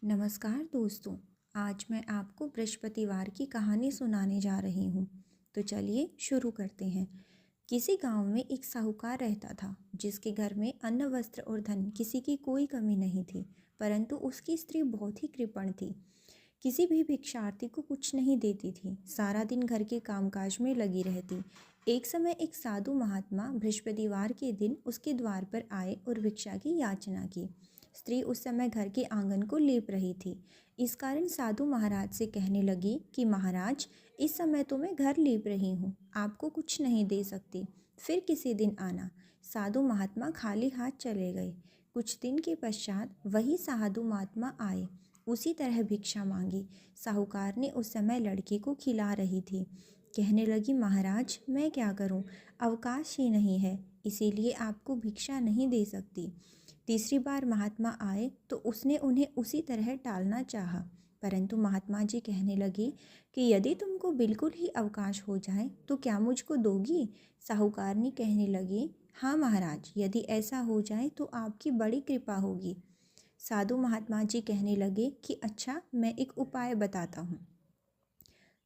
नमस्कार दोस्तों। आज मैं आपको बृहस्पतिवार की कहानी सुनाने जा रही हूँ। तो चलिए शुरू करते हैं। किसी गांव में एक साहूकार रहता था जिसके घर में अन्न, वस्त्र और धन किसी की कोई कमी नहीं थी, परंतु उसकी स्त्री बहुत ही कृपण थी। किसी भी भिक्षार्थी को कुछ नहीं देती थी, सारा दिन घर के कामकाज में लगी रहती। एक समय एक साधु महात्मा बृहस्पतिवार के दिन उसके द्वार पर आए और भिक्षा की याचना की। स्त्री उस समय घर के आंगन को लीप रही थी। इस कारण साधु महाराज से कहने लगी कि महाराज, इस समय तो मैं घर लीप रही हूँ, आपको कुछ नहीं दे सकती, फिर किसी दिन आना। साधु महात्मा खाली हाथ चले गए। कुछ दिन के पश्चात वही साधु महात्मा आए, उसी तरह भिक्षा मांगी। साहूकार ने उस समय लड़की को खिला रही थी। कहने लगी, महाराज मैं क्या करूं, अवकाश ही नहीं है, इसीलिए आपको भिक्षा नहीं दे सकती। तीसरी बार महात्मा आए तो उसने उन्हें उसी तरह टालना चाहा, परंतु महात्मा जी कहने लगे कि यदि तुमको बिल्कुल ही अवकाश हो जाए तो क्या मुझको दोगी। साहूकारनी कहने लगी, हाँ महाराज, यदि ऐसा हो जाए तो आपकी बड़ी कृपा होगी। साधु महात्मा जी कहने लगे कि अच्छा, मैं एक उपाय बताता हूँ।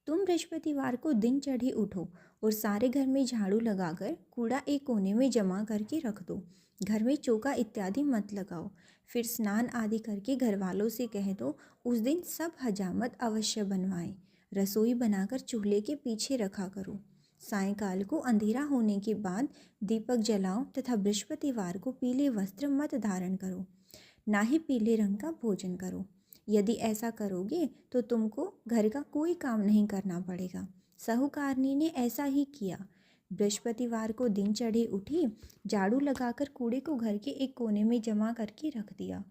तुम बृहस्पतिवार को दिन चढ़ी उठो और सारे घर में झाड़ू लगाकर कूड़ा एक कोने में जमा करके रख दो। घर में चौका इत्यादि मत लगाओ। फिर स्नान आदि करके घर वालों से कह दो उस दिन सब हजामत अवश्य बनवाएं। रसोई बनाकर चूल्हे के पीछे रखा करो। सायंकाल को अंधेरा होने के बाद दीपक जलाओ तथा बृहस्पतिवार को पीले वस्त्र मत धारण करो, ना ही पीले रंग का भोजन करो। यदि ऐसा करोगे तो तुमको घर का कोई काम नहीं करना पड़ेगा। साहूकारनी ने ऐसा ही किया। बृहस्पतिवार को दिन चढ़े उठी, झाड़ू लगाकर कूड़े को घर के एक कोने में जमा करके रख दिया।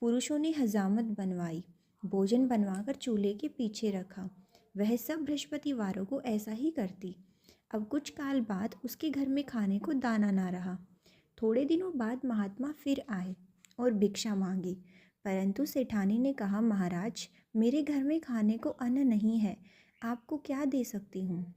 पुरुषों ने हजामत बनवाई, भोजन बनवाकर चूल्हे के पीछे रखा। वह सब बृहस्पतिवारों को ऐसा ही करती। अब कुछ काल बाद उसके घर में खाने को दाना ना रहा। थोड़े दिनों बाद महात्मा फिर आए और भिक्षा मांगी, परंतु सेठानी ने कहा, महाराज मेरे घर में खाने को अन्न नहीं है, आपको क्या दे सकती हूँ।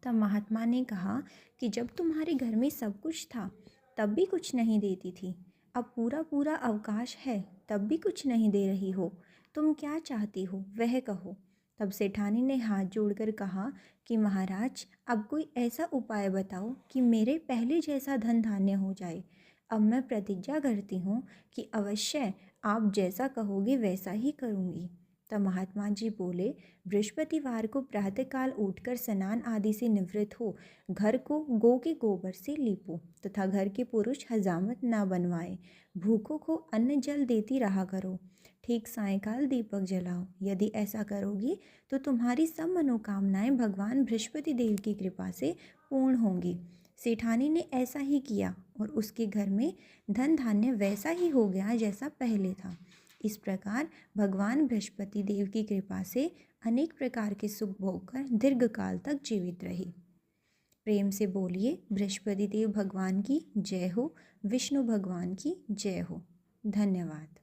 तब महात्मा ने कहा कि जब तुम्हारे घर में सब कुछ था तब भी कुछ नहीं देती थी, अब पूरा पूरा अवकाश है तब भी कुछ नहीं दे रही हो, तुम क्या चाहती हो वह कहो। तब सेठानी ने हाथ जोड़कर कहा कि महाराज, अब कोई ऐसा उपाय बताओ कि मेरे पहले जैसा धन धान्य हो जाए। अब मैं प्रतिज्ञा करती हूँ कि अवश्य आप जैसा कहोगे वैसा ही करूँगी। तब महात्मा जी बोले, बृहस्पतिवार को प्रातःकाल उठकर स्नान आदि से निवृत्त हो, घर को गौ के गोबर से लीपो तथा घर के पुरुष हजामत ना बनवाए। भूखों को अन्न जल देती रहा करो। ठीक सायंकाल दीपक जलाओ। यदि ऐसा करोगी तो तुम्हारी सब मनोकामनाएं भगवान बृहस्पति देव की कृपा से पूर्ण होंगी। सेठानी ने ऐसा ही किया और उसके घर में धन धान्य वैसा ही हो गया जैसा पहले था। इस प्रकार भगवान बृहस्पति देव की कृपा से अनेक प्रकार के सुख भोगकर दीर्घ काल तक जीवित रही। प्रेम से बोलिए, बृहस्पति देव भगवान की जय हो, विष्णु भगवान की जय हो। धन्यवाद।